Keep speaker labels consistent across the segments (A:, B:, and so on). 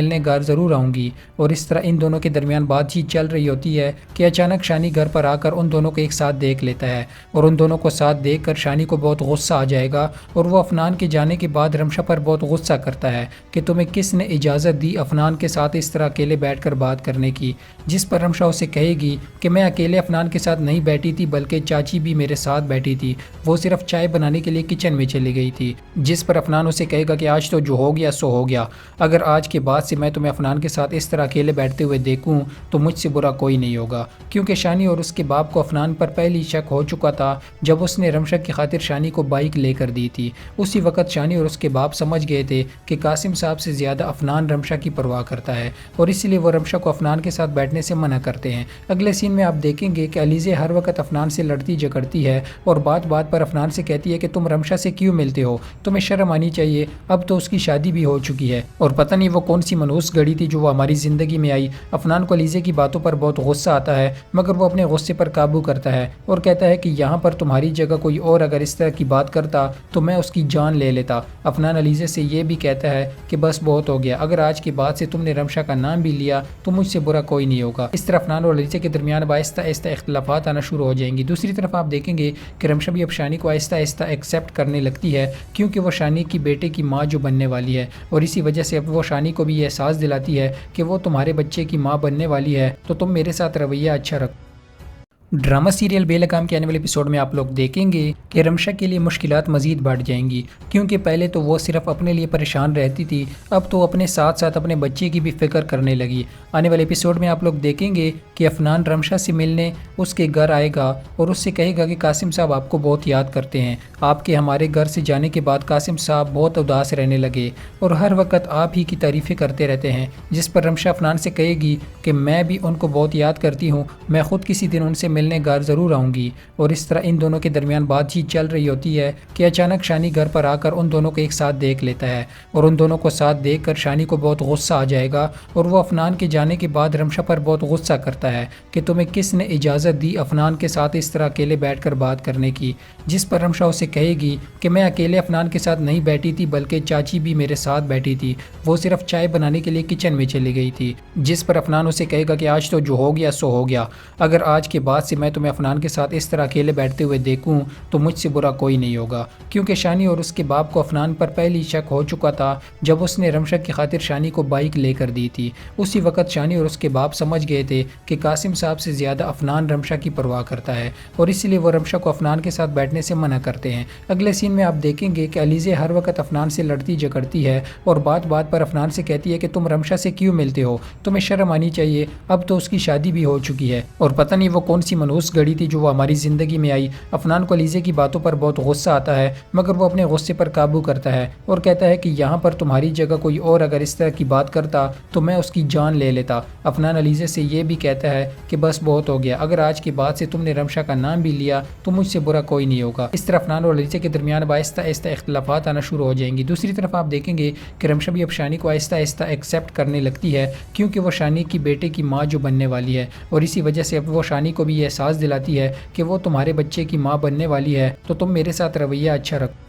A: ملنے گھر ضرور آؤں گی۔ اور اس طرح ان دونوں کے درمیان بات چیت چل رہی ہوتی ہے کہ اچانک شانی گھر پر آ کر ان دونوں کو ایک ساتھ دیکھ لیتا ہے، اور ان دونوں کو ساتھ دیکھ کر شانی کو بہت غصہ آ جائے گا، اور وہ افنان کے جانے کے بعد رمشا پر بہت غصہ کرتا ہے کہ تمہیں کس نے اجازت دی افنان کے ساتھ اس طرح اکیلے بیٹھ کر بات کرنے کی، جس پر رمشا اسے کہے گی کہ میں اکیلے افنان کے ساتھ نہیں بیٹھی تھی بلکہ چاچی بھی میرے ساتھ بیٹھی تھی، وہ صرف چائے بنانے کے لیے کچن میں چلی گئی تھی۔ جس پر افنان اسے کہے گا کہ آج تو جو ہو گیا سو ہو گیا، اگر آج کے بعد سے میں تمہیں افنان کے ساتھ اس طرح اکیلے بیٹھتے ہوئے دیکھوں تو مجھ سے برا کوئی نہیں ہوگا، کیونکہ شانی اور اس کے باپ کو افنان پر پہلی شک ہو چکا تھا جب اس نے رمشا کی خاطر شانی کو بائک لے کر دی تھی۔ اسی وقت شانی اور اس کے باپ سمجھ گئے تھے کہ قاسم صاحب سے زیادہ افنان رمشا کی پرواہ کرتا ہے، اور اسی لیے وہ رمشا کو افنان کے ساتھ بیٹھنے سے منع کرتے ہیں۔ اگلے سین میں آپ دیکھیں گے کہ علیزے ہر وقت افنان سے لڑتی جھگڑتی ہے اور بات بات پر افنان سے کہتی ہے کہ تم رمشا سے کیوں ملتے ہو، تمہیں شرم آنی چاہیے، اب تو اس کی شادی بھی ہو چکی ہے، اور پتہ نہیں وہ کون سی منحوس گھڑی تھی جو وہ ہماری زندگی میں آئی۔ افنان کو علیزے کی باتوں پر بہت غصہ آتا ہے، مگر وہ اپنے غصے پر قابو کرتا ہے اور کہتا ہے کہ یہاں پر تمہاری جگہ کوئی اور اگر اس طرح کی بات کرتا تو میں اس کی جان لے لیتا۔ افنان علیزے سے یہ بھی کہتا ہے کہ بس بہت ہو گیا، اگر آج کے بعد سے تم نے رمشا کا نام بھی لیا تو مجھ سے برا کوئی نہیں ہوگا۔ اس طرح افنان اور علیزے کے درمیان آہستہ آہستہ اختلافات آنا شروع ہو جائیں گی۔ دوسری طرف آپ دیکھیں گے کہ رمشا بھی اب شانی کو آہستہ آہستہ ایکسیپٹ کرنے لگتی ہے، کیونکہ وہ شانی کی بیٹے کی ماں جو بننے والی ہے، اور اسی وجہ سے اب وہ شانی کو بھی یہ احساس دلاتی ہے کہ وہ تمہارے بچے کی ماں بننے والی ہے، تو تم میرے ساتھ رویہ اچھا رکھو۔ ڈرامہ سیریل بے لگام کے آنے والے ایپیسوڈ میں آپ لوگ دیکھیں گے کہ رمشا کے لیے مشکلات مزید بڑھ جائیں گی، کیونکہ پہلے تو وہ صرف اپنے لیے پریشان رہتی تھی، اب تو اپنے ساتھ ساتھ اپنے بچے کی بھی فکر کرنے لگی۔ آنے والے ایپیسوڈ میں آپ لوگ دیکھیں گے کہ افنان رمشا سے ملنے اس کے گھر آئے گا اور اس سے کہے گا کہ قاسم صاحب آپ کو بہت یاد کرتے ہیں، آپ کے ہمارے گھر سے جانے کے بعد قاسم صاحب بہت اداس رہنے لگے اور ہر وقت آپ ہی کی تعریفیں کرتے رہتے ہیں۔ جس پر رمشا افنان سے کہے گی کہ میں بھی ان کو بہت یاد کرتی ہوں، میں خود کسی دن ان سے ملنے گھر ضرور آؤں گی۔ اور اس طرح ان دونوں کے درمیان بات چیت چل رہی ہوتی ہے کہ اچانک شانی گھر پر آ کر ان دونوں کو ایک ساتھ دیکھ لیتا ہے، اور ان دونوں کو ساتھ دیکھ کر شانی کو بہت غصہ آ جائے گا، اور وہ افنان کے جانے کے بعد رمشا پر بہت غصہ کرتا ہے کہ تمہیں کس نے اجازت دی افنان کے ساتھ اس طرح اکیلے بیٹھ کر بات کرنے کی، جس پر رمشا اسے کہے گی کہ میں اکیلے افنان کے ساتھ نہیں بیٹھی تھی بلکہ چاچی بھی میرے ساتھ بیٹھی تھی، وہ صرف چائے بنانے کے لیے کچن میں چلی گئی تھی۔ جس پر افنان اسے کہے گا کہ آج تو جو ہو گیا سو ہو گیا، اگر آج کے بعد سے میں تمہیں افنان کے ساتھ اس طرح اکیلے بیٹھتے ہوئے دیکھوں تو مجھ سے برا کوئی نہیں ہوگا، کیونکہ شانی اور اس کے باپ کو افنان پر پہلی شک ہو چکا تھا جب اس نے رمشا کی خاطر شانی کو بائک لے کر دی تھی۔ اسی وقت شانی اور اس کے باپ سمجھ گئے تھے کہ قاسم صاحب سے زیادہ افنان رمشا کی پرواہ کرتا ہے، اور اسی لیے وہ رمشا کو افنان کے ساتھ بیٹھنے سے منع کرتے ہیں۔ اگلے سین میں آپ دیکھیں گے کہ علیزے ہر وقت افنان سے لڑتی جھگڑتی ہے اور بات بات پر افنان سے کہتی ہے کہ تم رمشا سے کیوں ملتے ہو، تمہیں شرم آنی چاہیے، اب تو اس کی شادی بھی ہو چکی ہے، اور پتہ نہیں وہ کون سی منحوس گھڑی تھی جو وہ ہماری زندگی میں آئی۔ افنان کو علیزے کی باتوں پر بہت غصہ آتا ہے، مگر وہ اپنے غصے پر قابو کرتا ہے اور کہتا ہے کہ یہاں پر تمہاری جگہ کوئی اور اگر اس طرح کی بات کرتا تو میں اس کی جان لے لیتا۔ افنان علیزے سے یہ بھی کہتا ہے کہ بس بہت ہو گیا، اگر آج کے بعد سے تم نے رمشا کا نام بھی لیا تو مجھ سے برا کوئی نہیں ہوگا۔ اس طرح افنان اور علیزے کے درمیان آہستہ آہستہ اختلافات آنا شروع ہو جائیں گی۔ دوسری طرف آپ دیکھیں گے کہ رمشا بھی اب شانی کو آہستہ آہستہ ایکسیپٹ کرنے لگتی ہے، کیونکہ وہ شانی کی بیٹے کی ماں جو بننے والی ہے، اور اسی وجہ سے اب وہ شانی کو بھی یہ احساس دلاتی ہے کہ وہ تمہارے بچے کی ماں بننے والی ہے، تو تم میرے ساتھ رویہ اچھا رکھو۔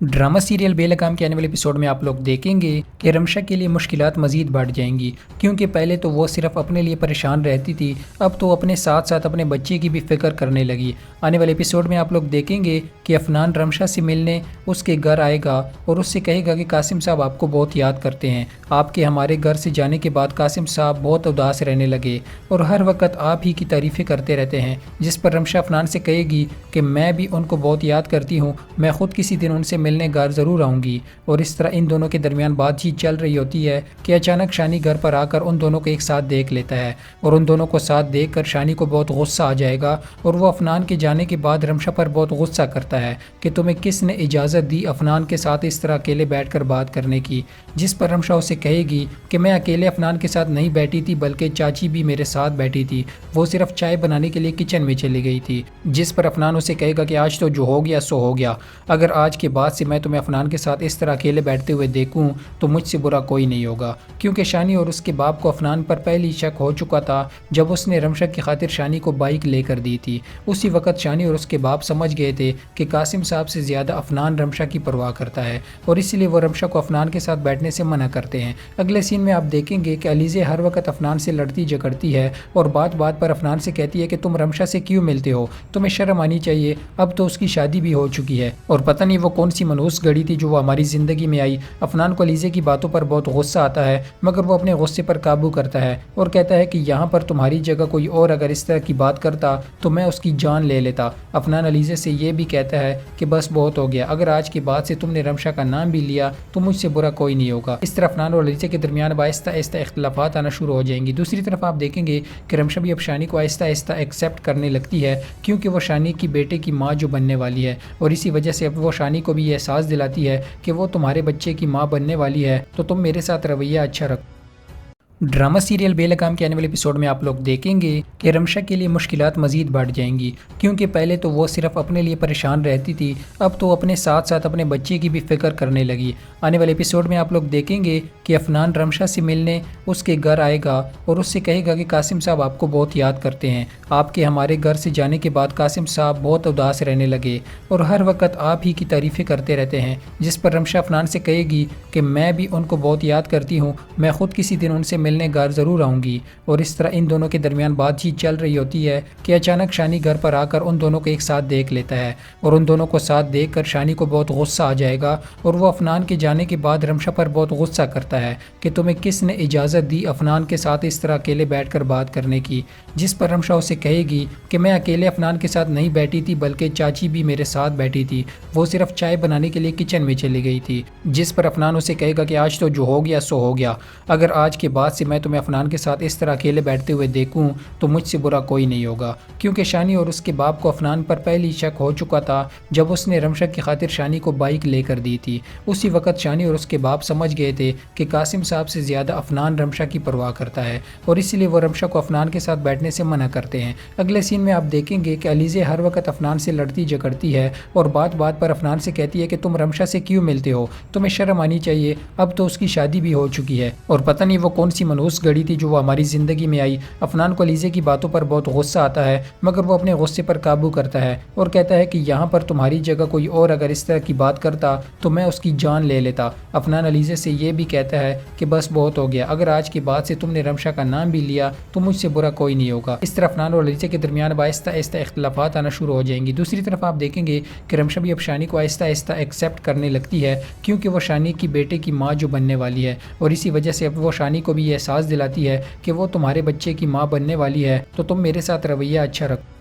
A: ڈرامہ سیریل بے لگام کے آنے والے ایپیسوڈ میں آپ لوگ دیکھیں گے کہ رمشا کے لیے مشکلات مزید بڑھ جائیں گی، کیونکہ پہلے تو وہ صرف اپنے لیے پریشان رہتی تھی، اب تو اپنے ساتھ ساتھ اپنے بچے کی بھی فکر کرنے لگی۔ آنے والے ایپیسوڈ میں آپ لوگ دیکھیں گے کہ افنان رمشا سے ملنے اس کے گھر آئے گا اور اس سے کہے گا کہ قاسم صاحب آپ کو بہت یاد کرتے ہیں، آپ کے ہمارے گھر سے جانے کے بعد قاسم صاحب بہت اداس رہنے لگے اور ہر وقت آپ ہی کی تعریفیں کرتے رہتے ہیں۔ جس پر رمشا افنان سے کہے گی کہ میں بھی ان کو بہت یاد کرتی ہوں، میں خود کسی دن ان سے ملنے گھر ضرور آؤں گی۔ اور اس طرح ان دونوں کے درمیان بات چیت چل رہی ہوتی ہے کہ اچانک شانی گھر پر آ کر ان دونوں کو ایک ساتھ دیکھ لیتا ہے، اور ان دونوں کو ساتھ دیکھ کر شانی کو بہت غصہ آ جائے گا، اور وہ افنان کے جانے کے بعد رمشا پر بہت غصہ کرتا ہے کہ تمہیں کس نے اجازت دی افنان کے ساتھ اس طرح اکیلے بیٹھ کر بات کرنے کی، جس پر رمشا اسے کہے گی کہ میں اکیلے افنان کے ساتھ نہیں بیٹھی تھی بلکہ چاچی بھی میرے ساتھ بیٹھی تھی، وہ صرف چائے بنانے کے لیے کچن میں چلی گئی تھی۔ جس پر افنان اسے کہے گا کہ آج تو جو ہو گیا سو ہو گیا، اگر آج کے بعد سے میں تمہیں افنان کے ساتھ اس طرح اکیلے بیٹھتے ہوئے دیکھوں تو مجھ سے برا کوئی نہیں ہوگا، کیونکہ شانی اور اس کے باپ کو افنان پر پہلی شک ہو چکا تھا جب اس نے رمشا کی خاطر شانی کو بائک لے کر دی تھی۔ اسی وقت شانی اور اس کے باپ سمجھ گئے تھے کہ قاسم صاحب سے زیادہ افنان رمشا کی پرواہ کرتا ہے اور اسی لیے وہ رمشا کو افنان کے ساتھ بیٹھنے سے منع کرتے ہیں۔ اگلے سین میں آپ دیکھیں گے کہ علیزے ہر وقت افنان سے لڑتی جھگڑتی ہے اور بات بات پر افنان سے کہتی ہے کہ تم رمشا سے کیوں ملتے ہو، تمہیں شرم آنی چاہیے، اب تو اس کی شادی بھی ہو چکی ہے۔ اور پتہ نہیں وہ کون سی منحوس گھڑی تھی جو وہ ہماری زندگی میں آئی۔ افنان کو علیزے کی باتوں پر بہت غصہ آتا ہے، مگر وہ اپنے غصے پر قابو کرتا ہے اور کہتا ہے کہ یہاں پر تمہاری جگہ کوئی اور اگر اس طرح کی بات کرتا تو میں اس کی جان لے لیتا۔ افنان علیزے سے یہ بھی کہتا ہے کہ بس بہت ہو گیا، اگر آج کے بعد سے تم نے رمشا کا نام بھی لیا تو مجھ سے برا کوئی نہیں ہوگا۔ اس طرح افنان اور علیزے کے درمیان آہستہ آہستہ اختلافات آنا شروع ہو جائیں گی۔ دوسری طرف آپ دیکھیں گے کہ رمشا بھی اب شانی کو آہستہ آہستہ ایکسیپٹ کرنے لگتی ہے، کیونکہ وہ شانی کی بیٹے کی ماں جو بننے والی ہے، اور اسی وجہ سے اب وہ شانی کو بھی یہ احساس دلاتی ہے کہ وہ تمہارے بچے کی ماں بننے والی ہے تو تم میرے ساتھ رویہ اچھا رکھو۔ ڈرامہ سیریل بے لگام کے آنے والے ایپیسوڈ میں آپ لوگ دیکھیں گے کہ رمشا کے لیے مشکلات مزید بڑھ جائیں گی، کیونکہ پہلے تو وہ صرف اپنے لیے پریشان رہتی تھی، اب تو اپنے ساتھ ساتھ اپنے بچے کی بھی فکر کرنے لگی۔ آنے والے ایپیسوڈ میں آپ لوگ دیکھیں گے کہ افنان رمشا سے ملنے اس کے گھر آئے گا اور اس سے کہے گا کہ قاسم صاحب آپ کو بہت یاد کرتے ہیں، آپ کے ہمارے گھر سے جانے کے بعد قاسم صاحب بہت اداس رہنے لگے اور ہر وقت آپ ہی کی تعریفیں کرتے رہتے ہیں، جس پر رمشا افنان سے کہے گی کہ میں بھی ان کو بہت یاد کرتی ہوں، میں خود کسی دن ان سے ملنے گھر ضرور آؤں گی۔ اور اس طرح ان دونوں کے درمیان بات چیت چل رہی ہوتی ہے کہ اچانک شانی گھر پر آ کر ان دونوں کو ایک ساتھ دیکھ لیتا ہے اور ان دونوں کو ساتھ دیکھ کر شانی کو بہت غصہ آ جائے گا اور وہ افنان کے جانے کے بعد رمشا پر بہت غصہ کرتا ہے کہ تمہیں کس نے اجازت دی افنان کے ساتھ اس طرح اکیلے بیٹھ کر بات کرنے کی، جس پر رمشا اسے کہے گی کہ میں اکیلے افنان کے ساتھ نہیں بیٹھی تھی بلکہ چاچی بھی میرے ساتھ بیٹھی تھی، وہ صرف چائے بنانے کے لیے کچن میں چلی گئی تھی، جس پر افنان اسے کہے گا کہ آج تو جو ہو گیا سو ہو گیا، اگر آج کے بعد سے میں تمہیں افنان کے ساتھ اس طرح اکیلے بیٹھتے ہوئے دیکھوں تو مجھ سے برا کوئی نہیں ہوگا، کیونکہ شانی اور اس کے باپ کو افنان پر پہلی شک ہو چکا تھا جب اس نے رمشا کی خاطر شانی کو بائک لے کر دی تھی۔ اسی وقت شانی اور اس کے باپ سمجھ گئے تھے کہ قاسم صاحب سے زیادہ افنان رمشا کی پرواہ کرتا ہے اور اسی لیے وہ رمشا کو افنان کے ساتھ بیٹھنے سے منع کرتے ہیں۔ اگلے سین میں آپ دیکھیں گے کہ علیزے ہر وقت افنان سے لڑتی جھگڑتی ہے اور بات بات پر افنان سے کہتی ہے کہ تم رمشا سے کیوں ملتے ہو، تمہیں شرم آنی چاہیے، اب تو اس کی شادی بھی ہو چکی ہے۔ اور پتہ نہیں وہ کون سی منحوس گھڑی تھی جو وہ ہماری زندگی میں آئی۔ افنان کو علیزے کی باتوں پر بہت غصہ آتا ہے، مگر وہ اپنے غصے پر قابو کرتا ہے اور کہتا ہے کہ یہاں پر تمہاری جگہ کوئی اور اگر اس طرح کی بات کرتا تو میں اس کی جان لے لیتا۔ افنان علیزے سے یہ بھی کہتا ہے کہ بس بہت ہو گیا، اگر آج کے بعد سے تم نے رمشا کا نام بھی لیا تو مجھ سے برا کوئی نہیں ہوگا۔ اس طرح افنان اور علیزے کے درمیان آہستہ آہستہ اختلافات آنا شروع ہو جائیں گی۔ دوسری طرف آپ دیکھیں گے کہ رمشا بھی اب شانی کو آہستہ آہستہ ایکسیپٹ کرنے لگتی ہے، کیونکہ وہ شانی کی بیٹے کی ماں جو بننے والی ہے اور اسی وجہ سے اب وہ شانی کو بھی یہ احساس دلاتی ہے کہ وہ تمہارے بچے کی ماں بننے والی ہے تو تم میرے ساتھ رویہ اچھا رکھو۔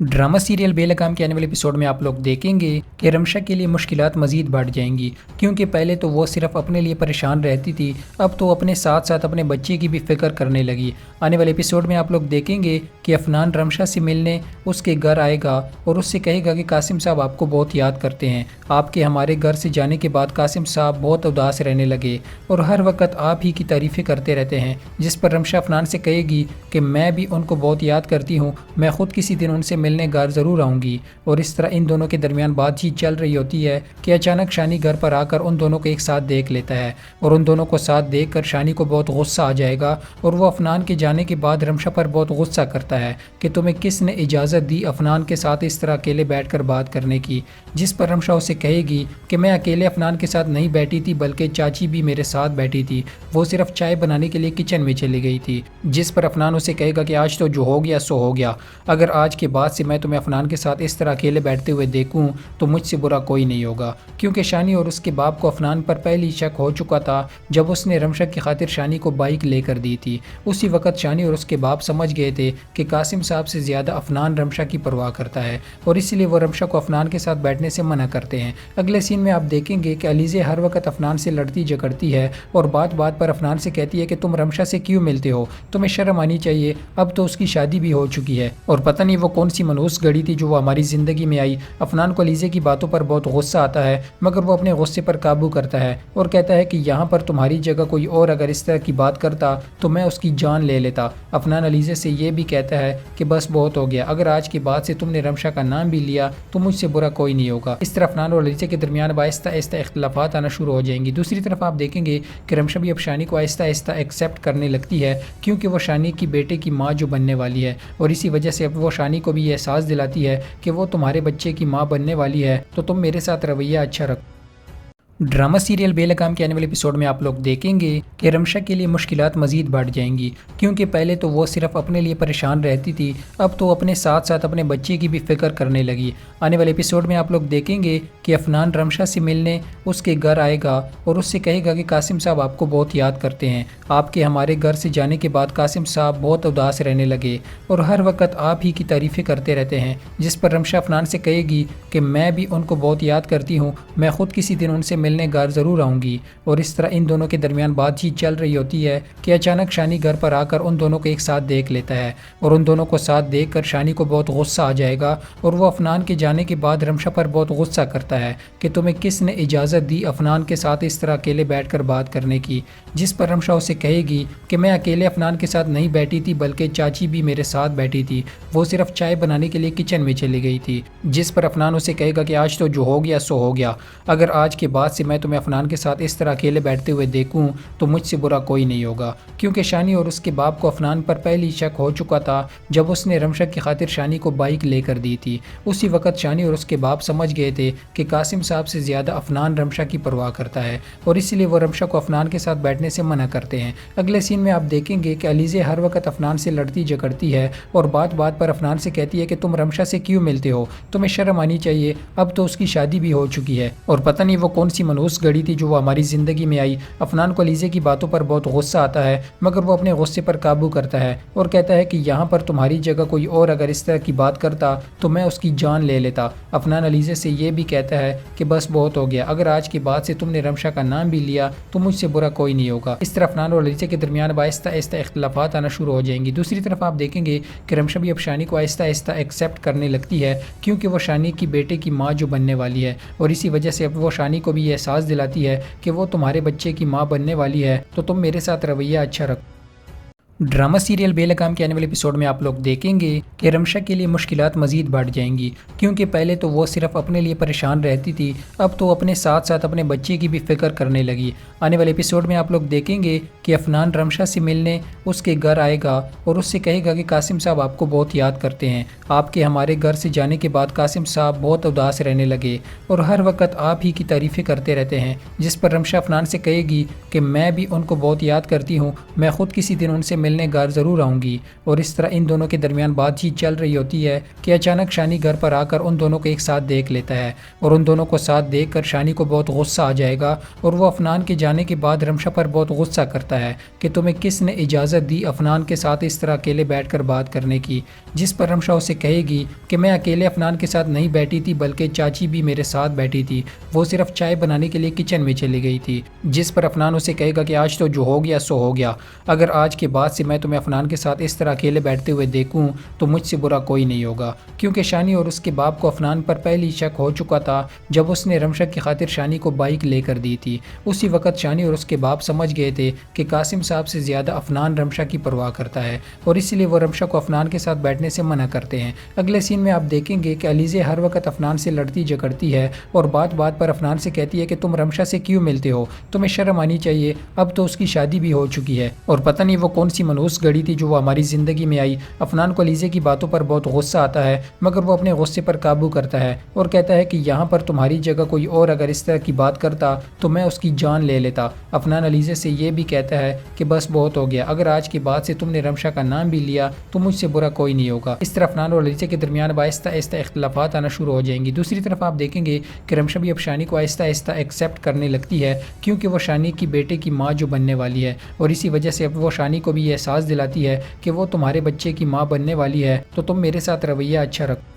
A: ڈرامہ سیریل بے لگام کے آنے والے ایپیسوڈ میں آپ لوگ دیکھیں گے کہ رمشا کے لیے مشکلات مزید بڑھ جائیں گی، کیونکہ پہلے تو وہ صرف اپنے لیے پریشان رہتی تھی، اب تو اپنے ساتھ ساتھ اپنے بچے کی بھی فکر کرنے لگی۔ آنے والے ایپیسوڈ میں آپ لوگ دیکھیں گے کہ افنان رمشا سے ملنے اس کے گھر آئے گا اور اس سے کہے گا کہ قاسم صاحب آپ کو بہت یاد کرتے ہیں، آپ کے ہمارے گھر سے جانے کے بعد قاسم صاحب بہت اداس رہنے لگے اور ہر وقت آپ ہی کی تعریفیں کرتے رہتے ہیں، جس پر رمشا افنان سے کہے گی کہ میں بھی ان کو بہت یاد کرتی ہوں، میں خود کسی دن ان سے ملنے گھر ضرور آؤں گی۔ اور اس طرح ان دونوں کے درمیان بات چیت چل رہی ہوتی ہے کہ اچانک شانی گھر پر آ کر ان دونوں کو ایک ساتھ دیکھ لیتا ہے اور ان دونوں کو ساتھ دیکھ کر شانی کو بہت غصہ آ جائے گا اور وہ افنان کے جانے کے بعد رمشا پر بہت غصہ کرتا ہے کہ تمہیں کس نے اجازت دی افنان کے ساتھ اس طرح اکیلے بیٹھ کر بات کرنے کی، جس پر رمشا اسے کہے گی کہ میں اکیلے افنان کے ساتھ نہیں بیٹھی تھی بلکہ چاچی بھی میرے ساتھ بیٹھی تھی، وہ صرف چائے بنانے کے لیے کچن میں چلی گئی تھی، جس پر افنان اسے کہے گا کہ آج تو جو ہو گیا سو ہو گیا، اگر آج کے بعد سے میں تمہیں افنان کے ساتھ اس طرح اکیلے بیٹھتے ہوئے دیکھوں تو مجھ سے برا کوئی نہیں ہوگا، کیونکہ شانی اور اس کے باپ کو افنان پر پہلی شک ہو چکا تھا جب اس نے رمشا کی خاطر شانی کو بائک لے کر دی تھی۔ اسی وقت شانی اور اس کے باپ سمجھ گئے تھے کہ قاسم صاحب سے زیادہ افنان رمشا کی پرواہ کرتا ہے اور اسی لیے وہ رمشا کو افنان کے ساتھ بیٹھنے سے منع کرتے ہیں۔ اگلے سین میں آپ دیکھیں گے کہ علیزے ہر وقت افنان سے لڑتی جھگڑتی ہے اور بات بات پر افنان سے کہتی ہے کہ تم رمشا سے کیوں ملتے ہو، تمہیں شرم آنی چاہیے، اب تو اس کی شادی بھی ہو چکی ہے۔ اور پتہ نہیں وہ کون سی منحوس گھڑی تھی جو وہ ہماری زندگی میں آئی۔ افنان کو علیزے کی باتوں پر بہت غصہ آتا ہے، مگر وہ اپنے غصے پر قابو کرتا ہے اور کہتا ہے کہ یہاں پر تمہاری جگہ کوئی اور اگر اس طرح کی بات کرتا تو میں اس کی جان لے لیتا۔ افنان علیزے سے یہ بھی کہتا ہے کہ بس بہت ہو گیا، اگر آج کے بعد سے تم نے رمشا کا نام بھی لیا تو مجھ سے برا کوئی نہیں ہوگا۔ اس طرح افنان اور علیزے کے درمیان آہستہ آہستہ اختلافات آنا شروع ہو جائیں گی۔ دوسری طرف آپ دیکھیں گے کہ رمشا بھی اب شانی کو آہستہ آہستہ ایکسیپٹ کرنے لگتی ہے، کیونکہ وہ شانی کی بیٹے کی ماں جو بننے والی ہے، اور اسی وجہ سے اب وہ شانی کو بھی یہ احساس دلاتی ہے کہ وہ تمہارے بچے کی ماں بننے والی ہے، تو تم میرے ساتھ رویہ اچھا رکھو۔ ڈرامہ سیریل بے لگام کے آنے والے ایپیسوڈ میں آپ لوگ دیکھیں گے کہ رمشا کے لیے مشکلات مزید بڑھ جائیں گی، کیونکہ پہلے تو وہ صرف اپنے لیے پریشان رہتی تھی، اب تو اپنے ساتھ ساتھ اپنے بچے کی بھی فکر کرنے لگی۔ آنے والے ایپیسوڈ میں آپ لوگ دیکھیں گے کہ افنان رمشا سے ملنے اس کے گھر آئے گا اور اس سے کہے گا کہ قاسم صاحب آپ کو بہت یاد کرتے ہیں، آپ کے ہمارے گھر سے جانے کے بعد قاسم صاحب بہت اداس رہنے لگے اور ہر وقت آپ ہی کی تعریفیں کرتے رہتے ہیں، جس پر رمشا افنان سے کہے گی کہ میں بھی ان کو بہت یاد کرتی ہوں، میں خود کسی دن ان سے ملنے گھر ضرور آؤں گی۔ اور اس طرح ان دونوں کے درمیان بات چیت چل رہی ہوتی ہے کہ اچانک شانی گھر پر آ کر ان دونوں کو ایک ساتھ دیکھ لیتا ہے، اور ان دونوں کو ساتھ دیکھ کر شانی کو بہت غصہ آ جائے گا اور وہ افنان کے جانے کے بعد رمشا پر بہت غصہ کرتا ہے کہ تمہیں کس نے اجازت دی افنان کے ساتھ اس طرح اکیلے بیٹھ کر بات کرنے کی، جس پر رمشا اسے کہے گی کہ میں اکیلے افنان کے ساتھ نہیں بیٹھی تھی بلکہ چاچی بھی میرے ساتھ بیٹھی تھی، وہ صرف چائے بنانے کے لیے کچن میں چلی گئی تھی، جس پر افنان اسے کہے گا کہ آج تو جو ہو گیا سو ہو گیا، اگر آج کے بعد سے میں تمہیں افنان کے ساتھ اس طرح اکیلے بیٹھتے ہوئے دیکھوں تو مجھ سے برا کوئی نہیں ہوگا، کیونکہ شانی اور اس کے باپ کو افنان پر پہلی شک ہو چکا تھا جب اس نے رمشا کی خاطر شانی کو بائک لے کر دی تھی۔ اسی وقت شانی اور اس کے باپ سمجھ گئے تھے کہ قاسم صاحب سے زیادہ افنان رمشا کی پرواہ کرتا ہے، اور اس لیے وہ رمشا کو افنان کے ساتھ بیٹھنے سے منع کرتے ہیں۔ اگلے سین میں آپ دیکھیں گے کہ علیزے ہر وقت افنان سے لڑتی جھگڑتی ہے اور بات بات پر افنان سے کہتی ہے کہ تم رمشا سے کیوں ملتے ہو، تمہیں شرم آنی چاہیے، اب تو اس کی شادی بھی ہو چکی ہے، اور پتہ نہیں وہ کون سی منحوس گھڑی تھی جو وہ ہماری زندگی میں آئی۔ افنان کو علیزے کی باتوں پر بہت غصہ آتا ہے، مگر وہ اپنے غصے پر قابو کرتا ہے اور کہتا ہے کہ یہاں پر تمہاری جگہ کوئی اور اگر اس طرح کی بات کرتا تو میں اس کی جان لے لیتا۔ افنان علیزے سے یہ بھی کہتا ہے کہ بس بہت ہو گیا، اگر آج کے بعد سے تم نے رمشا کا نام بھی لیا تو مجھ سے برا کوئی نہیں ہوگا۔ اس طرح افنان اور علیزے کے درمیان آہستہ آہستہ اختلافات آنا شروع ہو جائیں گی۔ دوسری طرف آپ دیکھیں گے کہ رمشا بھی اب شانی کو آہستہ آہستہ ایکسیپٹ کرنے لگتی ہے، کیونکہ وہ شانی کی بیٹے کی ماں جو بننے والی ہے، اور اسی وجہ سے اب وہ شانی کو بھی یہ احساس دلاتی ہے کہ وہ تمہارے بچے کی ماں بننے والی ہے، تو تم میرے ساتھ رویہ اچھا رکھو۔ ڈرامہ سیریل بے لگام کے آنے والے ایپیسوڈ میں آپ لوگ دیکھیں گے کہ رمشا کے لیے مشکلات مزید بڑھ جائیں گی، کیونکہ پہلے تو وہ صرف اپنے لیے پریشان رہتی تھی، اب تو اپنے ساتھ ساتھ اپنے بچے کی بھی فکر کرنے لگی۔ آنے والے ایپیسوڈ میں آپ لوگ دیکھیں گے کہ افنان رمشا سے ملنے اس کے گھر آئے گا اور اس سے کہے گا کہ قاسم صاحب آپ کو بہت یاد کرتے ہیں، آپ کے ہمارے گھر سے جانے کے بعد قاسم صاحب بہت اداس رہنے لگے اور ہر وقت آپ ہی کی تعریفیں کرتے رہتے ہیں، جس پر رمشا افنان سے کہے گی کہ میں بھی ان کو بہت یاد کرتی ہوں، میں خود کسی دن ان سے ملنے گھر ضرور آؤں گی۔ اور اس طرح ان دونوں کے درمیان بات چیت چل رہی ہوتی ہے کہ اچانک شانی گھر پر آ کر ان دونوں کو ایک ساتھ دیکھ لیتا ہے، اور ان دونوں کو ساتھ دیکھ کر شانی کو بہت غصہ آ جائے گا اور وہ افنان کے جانے کے بعد رمشا پر بہت غصہ کرتا ہے کہ تمہیں کس نے اجازت دی افنان کے ساتھ اس طرح اکیلے بیٹھ کر بات کرنے کی، جس پر رمشا اسے کہے گی کہ میں اکیلے افنان کے ساتھ نہیں بیٹھی تھی بلکہ چاچی بھی میرے ساتھ بیٹھی تھی، وہ صرف چائے بنانے کے لیے کچن میں چلی گئی تھی، جس پر افنان اسے کہے گا کہ آج تو جو ہو گیا سو ہو گیا، اگر آج کے بعد سے میں تمہیں افنان کے ساتھ اس طرح اکیلے بیٹھتے ہوئے دیکھوں تو مجھ سے برا کوئی نہیں ہوگا، کیونکہ شانی اور اس کے باپ کو افنان پر پہلی شک ہو چکا تھا جب اس نے رمشا کی خاطر شانی کو بائک لے کر دی تھی۔ اسی وقت شانی اور اس کے باپ سمجھ گئے تھے کہ قاسم صاحب سے زیادہ افنان رمشا کی پرواہ کرتا ہے، اور اس لیے وہ رمشا کو افنان کے ساتھ بیٹھنے سے منع کرتے ہیں۔ اگلے سین میں آپ دیکھیں گے کہ علیزے ہر وقت افنان سے لڑتی جھگڑتی ہے اور بات بات پر افنان سے کہتی ہے کہ تم رمشا سے کیوں ملتے ہو، تمہیں شرم آنی چاہیے، اب تو اس کی شادی بھی ہو چکی ہے، اور پتہ نہیں وہ کون سی منحوس گھڑی تھی جو وہ ہماری زندگی میں آئی۔ افنان کو علیزے کی باتوں پر بہت غصہ آتا ہے، مگر وہ اپنے غصے پر قابو کرتا ہے اور کہتا ہے کہ یہاں پر تمہاری جگہ کوئی اور اگر اس طرح کی بات کرتا تو میں اس کی جان لے لیتا۔ افنان علیزے سے یہ بھی کہتا ہے کہ بس بہت ہو گیا، اگر آج کے بعد سے تم نے رمشا کا نام بھی لیا تو مجھ سے برا کوئی نہیں ہوگا۔ اس طرح افنان اور علیزے کے درمیان آہستہ آہستہ اختلافات آنا شروع ہو جائیں گی۔ دوسری طرف آپ دیکھیں گے کہ رمشا بھی اب شانی کو آہستہ آہستہ ایکسیپٹ کرنے لگتی ہے، کیونکہ وہ شانی کی بیٹے کی ماں جو بننے والی ہے، اور اسی وجہ سے اب وہ شانی کو بھی یہ احساس دلاتی ہے کہ وہ تمہارے بچے کی ماں بننے والی ہے، تو تم میرے ساتھ رویہ اچھا رکھو۔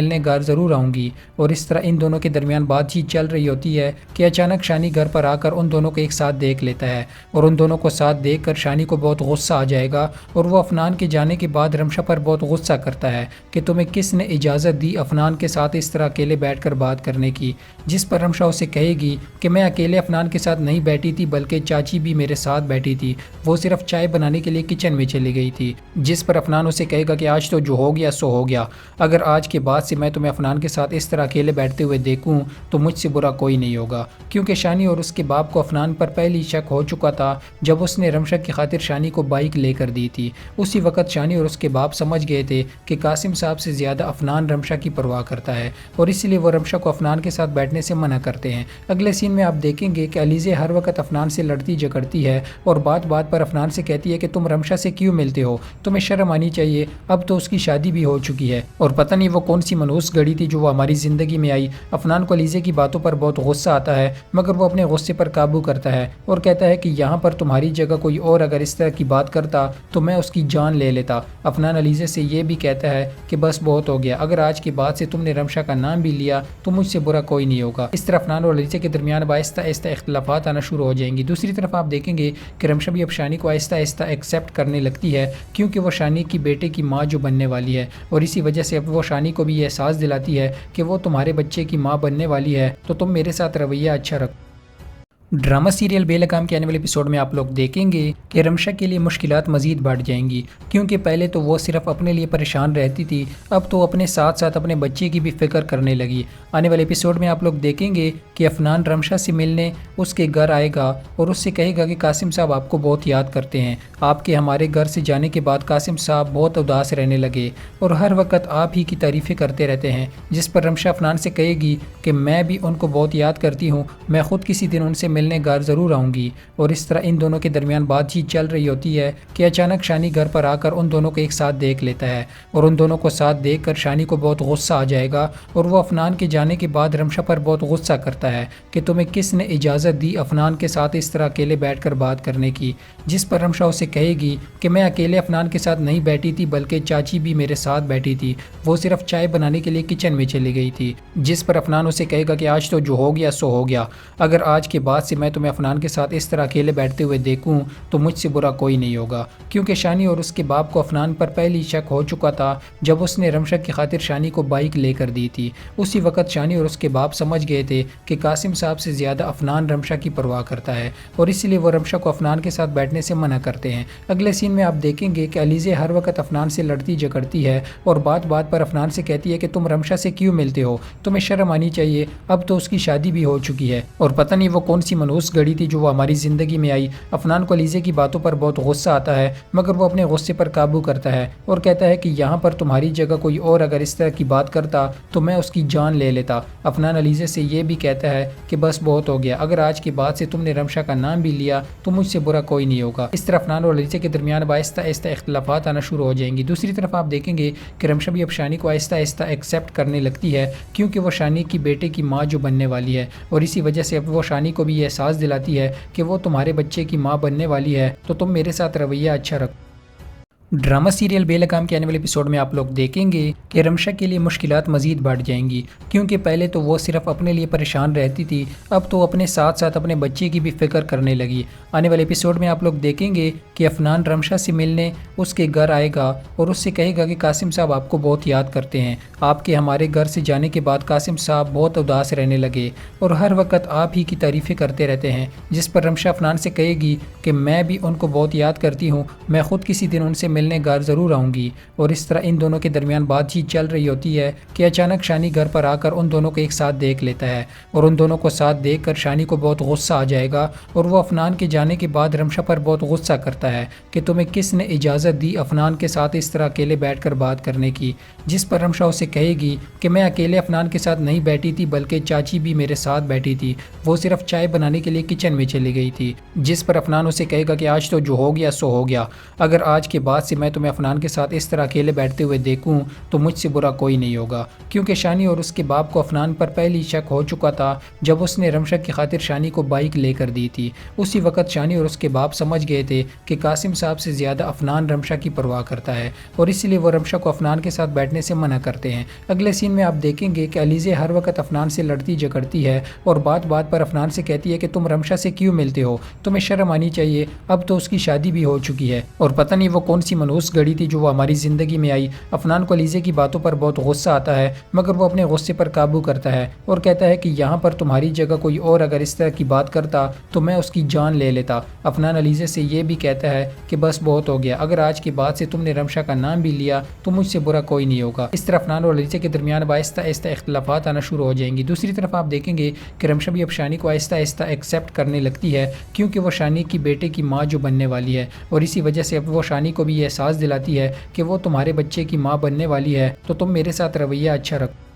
A: ملنے گھر ضرور آؤں گی۔ اور اس طرح ان دونوں کے درمیان بات چیت چل رہی ہوتی ہے کہ اچانک شانی گھر پر آ کر ان دونوں کو ایک ساتھ دیکھ لیتا ہے، اور ان دونوں کو ساتھ دیکھ کر شانی کو بہت غصہ آ جائے گا، اور وہ افنان کے جانے کے بعد رمشا پر بہت غصہ کرتا ہے کہ تمہیں کس نے اجازت دی افنان کے ساتھ اس طرح اکیلے بیٹھ کر بات کرنے کی، جس پر رمشا اسے کہے گی کہ میں اکیلے افنان کے ساتھ نہیں بیٹھی تھی بلکہ چاچی بھی میرے ساتھ بیٹھی تھی، وہ صرف چائے بنانے کے لیے کچن میں چلی گئی تھی۔ جس پر افنان اسے کہے گا کہ آج تو جو ہو گیا سو ہو گیا، اگر آج کے بعد سے میں تمہیں افنان کے ساتھ اس طرح اکیلے بیٹھتے ہوئے دیکھوں تو مجھ سے برا کوئی نہیں ہوگا، کیونکہ شانی اور اس کے باپ کو افنان پر پہلی شک ہو چکا تھا جب اس نے رمشا کی خاطر شانی کو بائک لے کر دی تھی۔ اسی وقت شانی اور اس کے باپ سمجھ گئے تھے کہ قاسم صاحب سے زیادہ افنان رمشا کی پرواہ کرتا ہے، اور اس لیے وہ رمشا کو افنان کے ساتھ بیٹھنے سے منع کرتے ہیں۔ اگلے سین میں آپ دیکھیں گے کہ علیزے ہر وقت افنان سے لڑتی جھگڑتی ہے اور بات بات پر افنان سے کہتی ہے کہ تم رمشا سے کیوں ملتے ہو، تمہیں شرم آنی چاہیے، اب تو اس کی شادی بھی ہو چکی ہے، اور پتہ نہیں وہ کون سی منحوس گھڑی تھی جو وہ ہماری زندگی میں آئی۔ افنان کو علیزے کی باتوں پر بہت غصہ آتا ہے، مگر وہ اپنے غصے پر قابو کرتا ہے اور کہتا ہے کہ یہاں پر تمہاری جگہ کوئی اور اگر اس طرح کی بات کرتا تو میں اس کی جان لے لیتا۔ افنان علیزے سے یہ بھی کہتا ہے کہ بس بہت ہو گیا، اگر آج کے بعد سے تم نے رمشا کا نام بھی لیا تو مجھ سے برا کوئی نہیں ہوگا۔ اس طرح افنان اور علیزے کے درمیان آہستہ آہستہ اختلافات آنا شروع ہو جائیں گی۔ دوسری طرف آپ دیکھیں گے کہ رمشا بھی اب شانی کو آہستہ آہستہ ایکسیپٹ کرنے لگتی ہے، کیونکہ وہ شانی کی بیٹے کی ماں جو بننے والی ہے، اور اسی وجہ سے اب وہ شانی کو بھی یہ احساس دلاتی ہے کہ وہ تمہارے بچے کی ماں بننے والی ہے تو تم میرے ساتھ رویہ اچھا رکھو۔ ڈرامہ سیریل بے لگام کے آنے والے ایپیسوڈ میں آپ لوگ دیکھیں گے کہ رمشا کے لیے مشکلات مزید بڑھ جائیں گی، کیونکہ پہلے تو وہ صرف اپنے لیے پریشان رہتی تھی، اب تو اپنے ساتھ ساتھ اپنے بچے کی بھی فکر کرنے لگی۔ آنے والے ایپیسوڈ میں آپ لوگ دیکھیں گے کہ افنان رمشا سے ملنے اس کے گھر آئے گا اور اس سے کہے گا کہ قاسم صاحب آپ کو بہت یاد کرتے ہیں، آپ کے ہمارے گھر سے جانے کے بعد قاسم صاحب بہت اداس رہنے لگے اور ہر وقت آپ ہی کی تعریفیں کرتے رہتے ہیں۔ جس پر رمشا افنان سے کہے گی کہ میں بھی ان کو بہت یاد کرتی ہوں، میں خود کسی دن ان سے ملنے گھر ضرور آؤں گی۔ اور اس طرح ان دونوں کے درمیان بات چیت چل رہی ہوتی ہے کہ اچانک شانی گھر پر آ کر ان دونوں کو ایک ساتھ دیکھ لیتا ہے، اور ان دونوں کو ساتھ دیکھ کر شانی کو بہت غصہ آ جائے گا، اور وہ افنان کے جانے کے بعد رمشا پر بہت غصہ کرتا ہے کہ تمہیں کس نے اجازت دی افنان کے ساتھ اس طرح اکیلے بیٹھ کر بات کرنے کی، جس پر رمشا اسے کہے گی کہ میں اکیلے افنان کے ساتھ نہیں بیٹھی تھی بلکہ چاچی بھی میرے ساتھ بیٹھی تھی، وہ صرف چائے بنانے کے لیے کچن میں چلی گئی تھی۔ جس پر افنان اسے کہے گا کہ آج تو جو ہو گیا سو ہو گیا، اگر آج کے بعد سے میں تمہیں افنان کے ساتھ اس طرح اکیلے بیٹھتے ہوئے دیکھوں تو مجھ سے برا کوئی نہیں ہوگا، کیونکہ شانی اور اس کے باپ کو افنان پر پہلی شک ہو چکا تھا جب اس نے رمشا کی خاطر شانی کو بائک لے کر دی تھی۔ اسی وقت شانی اور اس کے باپ سمجھ گئے تھے کہ قاسم صاحب سے زیادہ افنان رمشا کی پرواہ کرتا ہے، اور اس لیے وہ رمشا کو افنان کے ساتھ بیٹھنے سے منع کرتے ہیں۔ اگلے سین میں آپ دیکھیں گے کہ علیزے ہر وقت افنان سے لڑتی جھگڑتی ہے اور بات بات پر افنان سے کہتی ہے کہ تم رمشا سے کیوں ملتے ہو، تمہیں شرم آنی چاہیے، اب تو اس کی شادی بھی ہو چکی ہے، اور پتہ نہیں وہ کون سی منحوس گھڑی تھی جو وہ ہماری زندگی میں آئی۔ افنان کو علیزے کی باتوں پر بہت غصہ آتا ہے، مگر وہ اپنے غصے پر قابو کرتا ہے اور کہتا ہے کہ یہاں پر تمہاری جگہ کوئی اور اگر اس طرح کی بات کرتا تو میں اس کی جان لے لیتا۔ افنان علیزے سے یہ بھی کہتا ہے کہ بس بہت ہو گیا، اگر آج کے بعد سے تم نے رمشا کا نام بھی لیا تو مجھ سے برا کوئی نہیں ہوگا۔ اس طرح افنان اور علیزے کے درمیان آہستہ آہستہ اختلافات آنا شروع ہو جائیں گی۔ دوسری طرف آپ دیکھیں گے کہ رمشا بھی اب شانی کو آہستہ آہستہ ایکسیپٹ کرنے لگتی ہے، کیونکہ وہ شانی کی بیٹے کی ماں جو بننے والی ہے، اور اسی وجہ سے اب وہ شانی کو بھی یہ احساس دلاتی ہے کہ وہ تمہارے بچے کی ماں بننے والی ہے تو تم میرے ساتھ رویہ اچھا رکھو۔ ڈرامہ سیریل بے لگام کے آنے والے ایپیسوڈ میں آپ لوگ دیکھیں گے کہ رمشا کے لیے مشکلات مزید بڑھ جائیں گی، کیونکہ پہلے تو وہ صرف اپنے لیے پریشان رہتی تھی، اب تو اپنے ساتھ ساتھ اپنے بچے کی بھی فکر کرنے لگی۔ آنے والے ایپیسوڈ میں آپ لوگ دیکھیں گے کہ افنان رمشا سے ملنے اس کے گھر آئے گا اور اس سے کہے گا کہ قاسم صاحب آپ کو بہت یاد کرتے ہیں، آپ کے ہمارے گھر سے جانے کے بعد قاسم صاحب بہت اداس رہنے لگے اور ہر وقت آپ ہی کی تعریفیں کرتے رہتے ہیں۔ جس پر رمشا افنان سے کہے گی کہ میں بھی ان کو بہت یاد کرتی ہوں، میں خود کسی دن ان سے ملنے گھر ضرور آؤں گی۔ اور اس طرح ان دونوں کے درمیان بات چیت چل رہی ہوتی ہے کہ اچانک شانی گھر پر آ کر ان دونوں کو ایک ساتھ دیکھ لیتا ہے، اور ان دونوں کو ساتھ دیکھ کر شانی کو بہت غصہ آ جائے گا، اور وہ افنان کے جانے کے بعد رمشا پر بہت غصہ کرتا ہے کہ تمہیں کس نے اجازت دی افنان کے ساتھ اس طرح اکیلے بیٹھ کر بات کرنے کی، جس پر رمشا اسے کہے گی کہ میں اکیلے افنان کے ساتھ نہیں بیٹھی تھی بلکہ چاچی بھی میرے ساتھ بیٹھی تھی، وہ صرف چائے بنانے کے لیے کچن میں چلی گئی تھی۔ جس پر افنان اسے کہے گا کہ آج تو جو ہو گیا سو ہو گیا، اگر آج کے بعد سے میں تمہیں افنان کے ساتھ اس طرح اکیلے بیٹھتے ہوئے دیکھوں تو مجھ سے برا کوئی نہیں ہوگا، کیونکہ شانی اور اس کے باپ کو افنان پر پہلی شک ہو چکا تھا جب اس نے رمشا کی خاطر شانی کو بائک لے کر دی تھی۔ اسی وقت شانی اور اس کے باپ سمجھ گئے تھے کہ قاسم صاحب سے زیادہ افنان رمشا کی پرواہ کرتا ہے اور اسی لیے وہ رمشا کو افنان کے ساتھ بیٹھنے سے منع کرتے ہیں۔ اگلے سین میں آپ دیکھیں گے کہ علیزے ہر وقت افنان سے لڑتی جھگڑتی ہے اور بات بات پر افنان سے کہتی ہے کہ تم رمشا سے کیوں ملتے ہو، تمہیں شرم آنی چاہیے، اب تو اس کی شادی بھی ہو چکی ہے۔ اور پتہ نہیں وہ کون سی منحوس گھڑی تھی جو وہ ہماری زندگی میں آئی۔ افنان کو علیزے کی باتوں پر بہت غصہ آتا ہے، مگر وہ اپنے غصے پر قابو کرتا ہے اور کہتا ہے کہ یہاں پر تمہاری جگہ کوئی اور اگر اس طرح کی بات کرتا تو میں اس کی جان لے لیتا۔ افنان علیزے سے یہ بھی کہتا ہے کہ بس بہت ہو گیا، اگر آج کے بعد سے تم نے رمشا کا نام بھی لیا تو مجھ سے برا کوئی نہیں ہوگا۔ اس طرح افنان اور علیزے کے درمیان آہستہ آہستہ اختلافات آنا شروع ہو جائیں گی۔ دوسری طرف آپ دیکھیں گے کہ رمشا بھی اب شانی کو آہستہ آہستہ ایکسیپٹ کرنے لگتی ہے، کیونکہ وہ شانی کی بیٹے کی ماں جو بننے والی ہے، اور اسی وجہ سے اب وہ شانی کو بھی یہ احساس دلاتی ہے کہ وہ تمہارے بچے کی ماں بننے والی ہے تو تم میرے ساتھ رویہ اچھا رکھو۔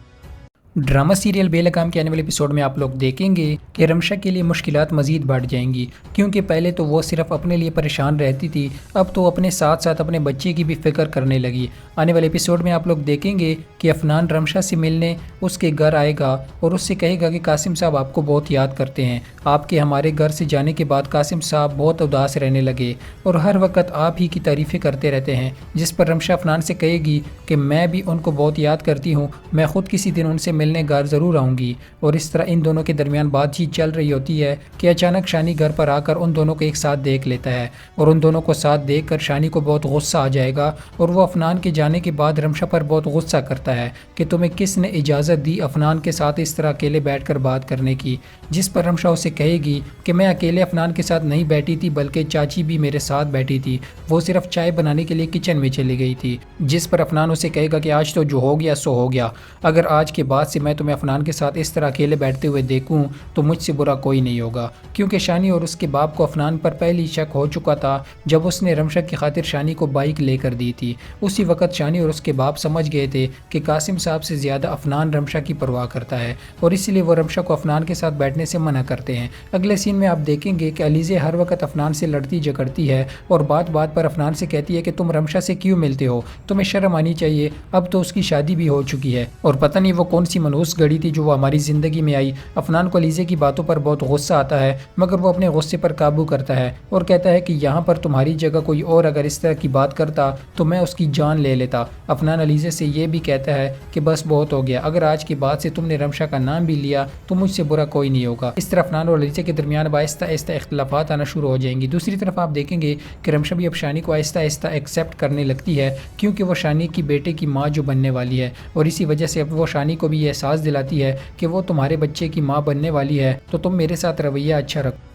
A: ڈرامہ سیریل بے لگام کے آنے والے ایپیسوڈ میں آپ لوگ دیکھیں گے کہ رمشا کے لیے مشکلات مزید بڑھ جائیں گی، کیونکہ پہلے تو وہ صرف اپنے لیے پریشان رہتی تھی، اب تو اپنے ساتھ ساتھ اپنے بچے کی بھی فکر کرنے لگی۔ آنے والے ایپیسوڈ میں آپ لوگ دیکھیں گے کہ افنان رمشا سے ملنے اس کے گھر آئے گا اور اس سے کہے گا کہ قاسم صاحب آپ کو بہت یاد کرتے ہیں، آپ کے ہمارے گھر سے جانے کے بعد قاسم صاحب بہت اداس رہنے لگے اور ہر وقت آپ ہی کی تعریفیں کرتے رہتے ہیں، جس پر رمشا افنان سے کہے گی کہ میں بھی ان کو بہت یاد کرتی ہوں، میں خود کسی دن ان سے ملنے گھر ضرور آؤں گی۔ اور اس طرح ان دونوں کے درمیان بات چیت چل رہی ہوتی ہے کہ اچانک شانی گھر پر آ کر ان دونوں کو ایک ساتھ دیکھ لیتا ہے اور ان دونوں کو ساتھ دیکھ کر شانی کو بہت غصہ آ جائے گا اور وہ افنان کے جانے کے بعد رمشا پر بہت غصہ کرتا ہے کہ تمہیں کس نے اجازت دی افنان کے ساتھ اس طرح اکیلے بیٹھ کر بات کرنے کی، جس پر رمشا اسے کہے گی کہ میں اکیلے افنان کے ساتھ نہیں بیٹھی تھی بلکہ چاچی بھی میرے ساتھ بیٹھی تھی، وہ صرف چائے بنانے کے لیے کچن میں چلی گئی تھی، جس پر افنان اسے کہے گا کہ آج تو جو ہو گیا سو ہو گیا، اگر آج کے بعد سے میں تمہیں افنان کے ساتھ اس طرح اکیلے بیٹھتے ہوئے دیکھوں تو مجھ سے برا کوئی نہیں ہوگا، کیونکہ شانی اور اس کے باپ کو افنان پر پہلی شک ہو چکا تھا جب اس نے رمشا کی خاطر شانی کو بائک لے کر دی تھی۔ اسی وقت شانی اور اس کے باپ سمجھ گئے تھے کہ قاسم صاحب سے زیادہ افنان رمشا کی پرواہ کرتا ہے اور اسی لیے وہ رمشا کو افنان کے ساتھ بیٹھنے سے منع کرتے ہیں۔ اگلے سین میں آپ دیکھیں گے کہ علیزے ہر وقت افنان سے لڑتی جھگڑتی ہے اور بات بات پر افنان سے کہتی ہے کہ تم رمشا سے کیوں ملتے ہو، تمہیں شرم آنی چاہیے، اب تو اس کی شادی بھی ہو چکی ہے۔ اور پتہ نہیں وہ کون سی منحوس گھڑی تھی جو وہ ہماری زندگی میں آئی۔ افنان کو علیزے کی باتوں پر بہت غصہ آتا ہے، مگر وہ اپنے غصے پر قابو کرتا ہے اور کہتا ہے کہ یہاں پر تمہاری جگہ کوئی اور اگر اس طرح کی بات کرتا تو میں اس کی جان لے لیتا۔ افنان علیزے سے یہ بھی کہتا ہے کہ بس بہت ہو گیا، اگر آج کے بعد سے تم نے رمشا کا نام بھی لیا تو مجھ سے برا کوئی نہیں ہوگا۔ اس طرح افنان اور علیزے کے درمیان آہستہ آہستہ اختلافات آنا شروع ہو جائیں گی۔ دوسری طرف آپ دیکھیں گے کہ رمشا بھی اب شانی کو آہستہ آہستہ ایکسیپٹ کرنے لگتی ہے، کیونکہ وہ شانی کی بیٹے کی ماں جو بننے والی ہے اور اسی وجہ سے اب وہ شانی کو بھی یہ احساس دلاتی ہے کہ وہ تمہارے بچے کی ماں بننے والی ہے تو تم میرے ساتھ رویہ اچھا رکھو۔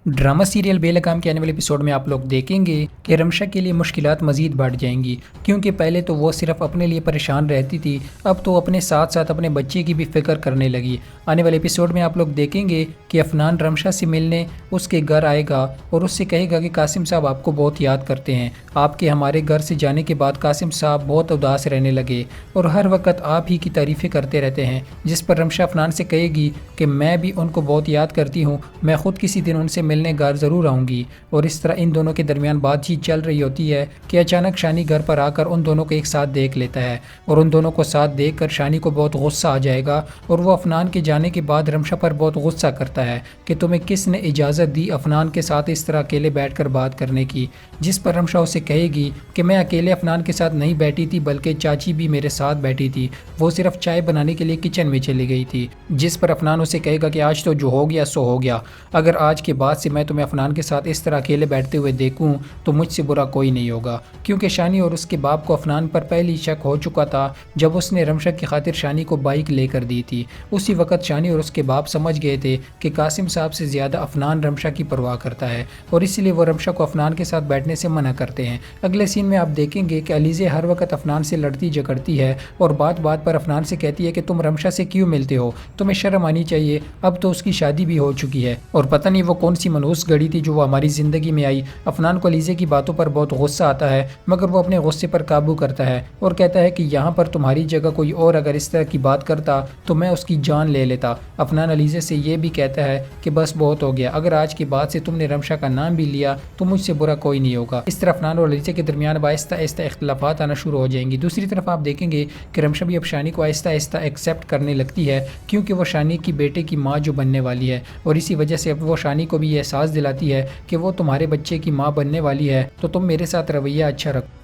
A: ڈرامہ سیریل بے لگام کے آنے والے ایپیسوڈ میں آپ لوگ دیکھیں گے کہ رمشا کے لیے مشکلات مزید بڑھ جائیں گی، کیونکہ پہلے تو وہ صرف اپنے لیے پریشان رہتی تھی، اب تو اپنے ساتھ ساتھ اپنے بچے کی بھی فکر کرنے لگی۔ آنے والے ایپیسوڈ میں آپ لوگ دیکھیں گے کہ افنان رمشا سے ملنے اس کے گھر آئے گا اور اس سے کہے گا کہ قاسم صاحب آپ کو بہت یاد کرتے ہیں، آپ کے ہمارے گھر سے جانے کے بعد قاسم صاحب بہت اداس رہنے لگے اور ہر وقت آپ ہی کی تعریفیں کرتے رہتے ہیں، جس پر رمشا افنان سے کہے گی کہ میں بھی ان کو بہت یاد کرتی ہوں، میں خود کسی دن ان سے ملنے گھر ضرور آؤں گی۔ اور اس طرح ان دونوں کے درمیان بات چیت چل رہی ہوتی ہے کہ اچانک شانی گھر پر آ کر ان دونوں کو ایک ساتھ دیکھ لیتا ہے اور ان دونوں کو ساتھ دیکھ کر شانی کو بہت غصہ آ جائے گا اور وہ افنان کے جانے کے بعد رمشا پر بہت غصہ کرتا ہے کہ تمہیں کس نے اجازت دی افنان کے ساتھ اس طرح اکیلے بیٹھ کر بات کرنے کی، جس پر رمشا اسے کہے گی کہ میں اکیلے افنان کے ساتھ نہیں بیٹھی تھی بلکہ چاچی بھی میرے ساتھ بیٹھی تھی، وہ صرف چائے بنانے کے لیے کچن میں چلی گئی تھی، جس پر افنان اسے کہے گا کہ آج تو جو ہو گیا سو ہو گیا، اگر آج کے بعد سے میں تمہیں افنان کے ساتھ اس طرح اکیلے بیٹھتے ہوئے دیکھوں تو مجھ سے برا کوئی نہیں ہوگا، کیونکہ شانی اور اس کے باپ کو افنان پر پہلی شک ہو چکا تھا جب اس نے رمشا کی خاطر شانی کو بائک لے کر دی تھی۔ اسی وقت شانی اور اس کے باپ سمجھ گئے تھے کہ قاسم صاحب سے زیادہ افنان رمشا کی پرواہ کرتا ہے اور اسی لیے وہ رمشا کو افنان کے ساتھ بیٹھنے سے منع کرتے ہیں۔ اگلے سین میں آپ دیکھیں گے کہ علیزے ہر وقت افنان سے لڑتی جھگڑتی ہے اور بات بات پر افنان سے کہتی ہے کہ تم رمشا سے کیوں ملتے ہو، تمہیں شرم آنی چاہیے، اب تو اس کی شادی بھی ہو چکی ہے۔ اور پتہ نہیں وہ کون سی منحوس گھڑی تھی جو وہ ہماری زندگی میں آئی۔ افنان کو علیزے کی باتوں پر بہت غصہ آتا ہے، مگر وہ اپنے غصے پر قابو کرتا ہے اور کہتا ہے کہ یہاں پر تمہاری جگہ کوئی اور اگر اس طرح کی بات کرتا تو میں اس کی جان لے لیتا۔ افنان علیزے سے یہ بھی کہتا ہے کہ بس بہت ہو گیا، اگر آج کے بعد سے تم نے رمشا کا نام بھی لیا تو مجھ سے برا کوئی نہیں ہوگا۔ اس طرح افنان اور علیزے کے درمیان آہستہ آہستہ اختلافات آنا شروع ہو جائیں گی۔ دوسری طرف آپ دیکھیں گے کہ رمشا بھی اب شانی کو آہستہ آہستہ ایکسیپٹ کرنے لگتی ہے، کیونکہ وہ شانی کی بیٹے کی ماں جو بننے والی ہے، اور اسی وجہ سے اب وہ شانی کو بھی یہ احساس دلاتی ہے کہ وہ تمہارے بچے کی ماں بننے والی ہے، تو تم میرے ساتھ رویہ اچھا رکھو۔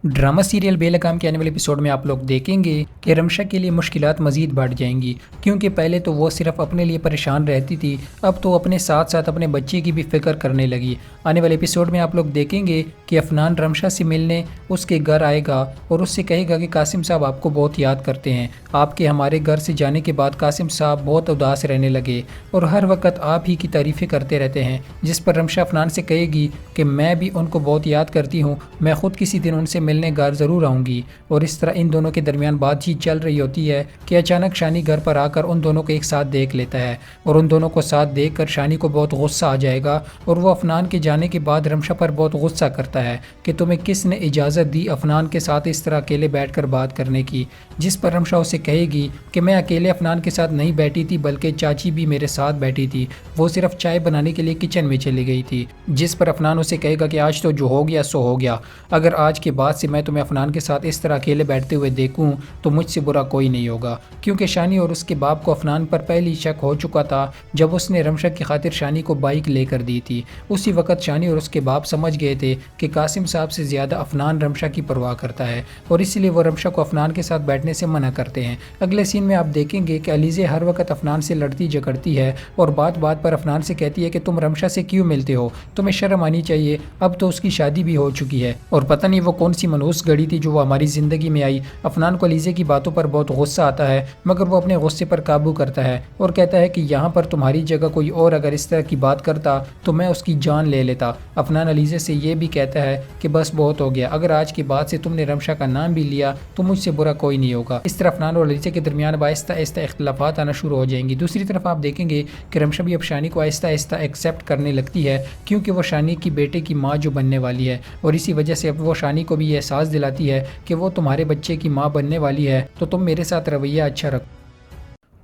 A: ڈرامہ سیریل بے لگام کے آنے والے ایپیسوڈ میں آپ لوگ دیکھیں گے کہ رمشا کے لیے مشکلات مزید بڑھ جائیں گی، کیونکہ پہلے تو وہ صرف اپنے لیے پریشان رہتی تھی، اب تو اپنے ساتھ ساتھ اپنے بچے کی بھی فکر کرنے لگی۔ آنے والے ایپیسوڈ میں آپ لوگ دیکھیں گے کہ افنان رمشا سے ملنے اس کے گھر آئے گا اور اس سے کہے گا کہ قاسم صاحب آپ کو بہت یاد کرتے ہیں، آپ کے ہمارے گھر سے جانے کے بعد قاسم صاحب بہت اداس رہنے لگے اور ہر وقت آپ ہی کی تعریفیں کرتے رہتے ہیں، جس پر رمشا افنان سے کہے گی کہ میں بھی ان کو بہت یاد کرتی ہوں، میں خود کسی دن ان سے ملنے گھر ضرور آؤں گی۔ اور اس طرح ان دونوں کے درمیان بات چیت چل رہی ہوتی ہے کہ اچانک شانی گھر پر آ کر ان دونوں کو ایک ساتھ دیکھ لیتا ہے، اور ان دونوں کو ساتھ دیکھ کر شانی کو بہت غصہ آ جائے گا اور وہ افنان کے جانے کے بعد رمشا پر بہت غصہ کرتا ہے کہ تمہیں کس نے اجازت دی افنان کے ساتھ اس طرح اکیلے بیٹھ کر بات کرنے کی، جس پر رمشا اسے کہے گی کہ میں اکیلے افنان کے ساتھ نہیں بیٹھی تھی بلکہ چاچی بھی میرے ساتھ بیٹھی تھی، وہ صرف چائے بنانے کے لیے کچن میں چلی گئی تھی، جس پر افنان اسے کہے گا کہ آج تو جو ہو گیا سو ہو گیا، اگر آج کے بعد سے میں تمہیں افنان کے ساتھ اس طرح اکیلے بیٹھتے ہوئے دیکھوں تو مجھ سے برا کوئی نہیں ہوگا۔ کیونکہ شانی اور اس کے باپ کو افنان پر پہلی شک ہو چکا تھا جب اس نے رمشا کی خاطر شانی کو بائک لے کر دی تھی، اسی وقت شانی اور اس کے باپ سمجھ گئے تھے کہ قاسم صاحب سے زیادہ افنان رمشا کی پرواہ کرتا ہے، اور اس لیے وہ رمشا کو افنان کے ساتھ بیٹھنے سے منع کرتے ہیں۔ اگلے سین میں آپ دیکھیں گے کہ علیزے ہر وقت افنان سے لڑتی جھگڑتی ہے اور بات بات پر افنان سے کہتی ہے کہ تم رمشا سے کیوں ملتے ہو، تمہیں شرم آنی چاہیے، اب تو اس کی شادی بھی ہو چکی ہے، اور پتہ نہیں وہ کون سی منحوس گھڑی تھی جو وہ ہماری زندگی میں آئی۔ افنان کو علیزے کی باتوں پر بہت غصہ آتا ہے، مگر وہ اپنے غصے پر قابو کرتا ہے اور کہتا ہے کہ یہاں پر تمہاری جگہ کوئی اور اگر اس طرح کی بات کرتا تو میں اس کی جان لے لیتا۔ افنان علیزے سے یہ بھی کہتا ہے کہ بس بہت ہو گیا، اگر آج کے بعد سے تم نے رمشا کا نام بھی لیا تو مجھ سے برا کوئی نہیں ہوگا۔ اس طرح افنان اور علیزے کے درمیان آہستہ آہستہ اختلافات آنا شروع ہو جائیں گی۔ دوسری طرف آپ دیکھیں گے کہ رمشا بھی اب شانی کو آہستہ آہستہ ایکسیپٹ کرنے لگتی ہے، کیونکہ وہ شانی کی بیٹے کی ماں جو بننے والی ہے، اور اسی وجہ سے اب وہ شانی کو بھی یہ احساس دلاتی ہے کہ وہ تمہارے بچے کی ماں بننے والی ہے، تو تم میرے ساتھ رویہ اچھا رکھو۔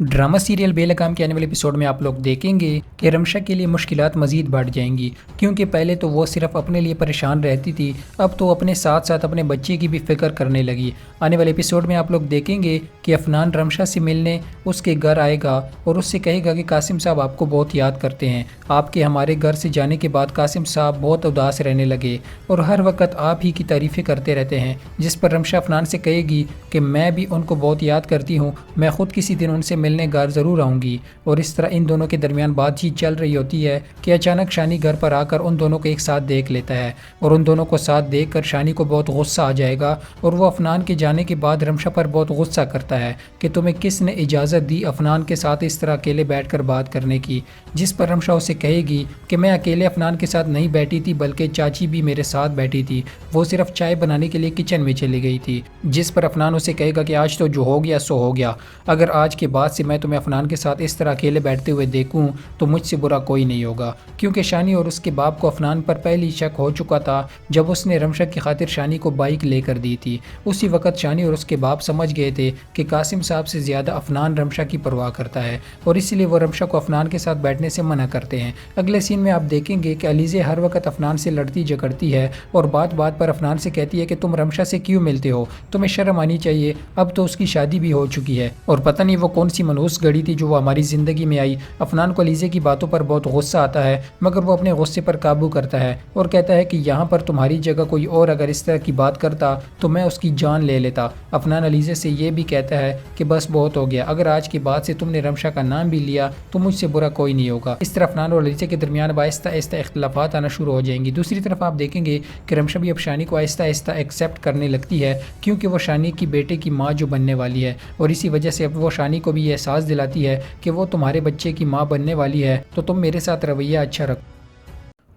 A: ڈرامہ سیریل بے لگام کے آنے والے ایپیسوڈ میں آپ لوگ دیکھیں گے کہ رمشا کے لیے مشکلات مزید بڑھ جائیں گی، کیونکہ پہلے تو وہ صرف اپنے لیے پریشان رہتی تھی، اب تو اپنے ساتھ ساتھ اپنے بچے کی بھی فکر کرنے لگی۔ آنے والے ایپیسوڈ میں آپ لوگ دیکھیں گے کہ افنان رمشا سے ملنے اس کے گھر آئے گا اور اس سے کہے گا کہ قاسم صاحب آپ کو بہت یاد کرتے ہیں، آپ کے ہمارے گھر سے جانے کے بعد قاسم صاحب بہت اداس رہنے لگے اور ہر وقت آپ ہی کی تعریفیں کرتے رہتے ہیں، جس پر رمشا افنان سے کہے گی کہ میں بھی ان کو بہت یاد کرتی ہوں، میں خود کسی دن ان سے ملنے گھر ضرور آؤں گی۔ اور اس طرح ان دونوں کے درمیان بات چیت چل رہی ہوتی ہے کہ اچانک شانی گھر پر آ کر ان دونوں کو ایک ساتھ دیکھ لیتا ہے، اور ان دونوں کو ساتھ دیکھ کر شانی کو بہت غصہ آ جائے گا اور وہ افنان کے جانے کے بعد رمشا پر بہت غصہ کرتا ہے کہ تمہیں کس نے اجازت دی افنان کے ساتھ اس طرح اکیلے بیٹھ کر بات کرنے کی، جس پر رمشا اسے کہے گی کہ میں اکیلے افنان کے ساتھ نہیں بیٹھی تھی بلکہ چاچی بھی میرے ساتھ بیٹھی تھی، وہ صرف چائے بنانے کے لیے کچن میں چلی گئی تھی، جس پر افنان اسے کہے گا کہ آج تو جو ہو گیا سو ہو گیا، اگر آج کے بعد سے میں تمہیں افنان کے ساتھ اس طرح اکیلے بیٹھتے ہوئے دیکھوں تو مجھ سے برا کوئی نہیں ہوگا۔ کیونکہ شانی اور اس کے باپ کو افنان پر پہلی شک ہو چکا تھا جب اس نے رمشا کی خاطر شانی کو بائک لے کر دی تھی، اسی وقت شانی اور اس کے باپ سمجھ گئے تھے کہ قاسم صاحب سے زیادہ افنان رمشا کی پرواہ کرتا ہے، اور اس لیے وہ رمشا کو افنان کے ساتھ بیٹھنے سے منع کرتے ہیں۔ اگلے سین میں آپ دیکھیں گے کہ علیزے ہر وقت افنان سے لڑتی جھگڑتی ہے اور بات بات پر افنان سے کہتی ہے کہ تم رمشا سے کیوں ملتے ہو، تمہیں شرم آنی چاہیے، اب تو اس کی شادی بھی ہو چکی ہے، اور پتہ نہیں وہ کون سی منحوس گھڑی تھی جو وہ ہماری زندگی میں آئی۔ افنان کو علیزے کی باتوں پر بہت غصہ آتا ہے، مگر وہ اپنے غصے پر قابو کرتا ہے اور کہتا ہے کہ یہاں پر تمہاری جگہ کوئی اور اگر اس طرح کی بات کرتا تو میں اس کی جان لے لیتا۔ افنان علیزے سے یہ بھی کہتا ہے کہ بس بہت ہو گیا، اگر آج کے بعد سے تم نے رمشا کا نام بھی لیا تو مجھ سے برا کوئی نہیں ہوگا۔ اس طرح افنان اور علیزے کے درمیان آہستہ آہستہ اختلافات آنا شروع ہو جائیں گی۔ دوسری طرف آپ دیکھیں گے کہ رمشا بھی اب شانی کو آہستہ آہستہ ایکسیپٹ کرنے لگتی ہے، کیونکہ وہ شانی کی بیٹے کی ماں جو بننے والی ہے، اور اسی وجہ سے اب وہ شانی کو بھی یہ احساس دلاتی ہے کہ وہ تمہارے بچے کی ماں بننے والی ہے، تو تم میرے ساتھ رویہ اچھا رکھو۔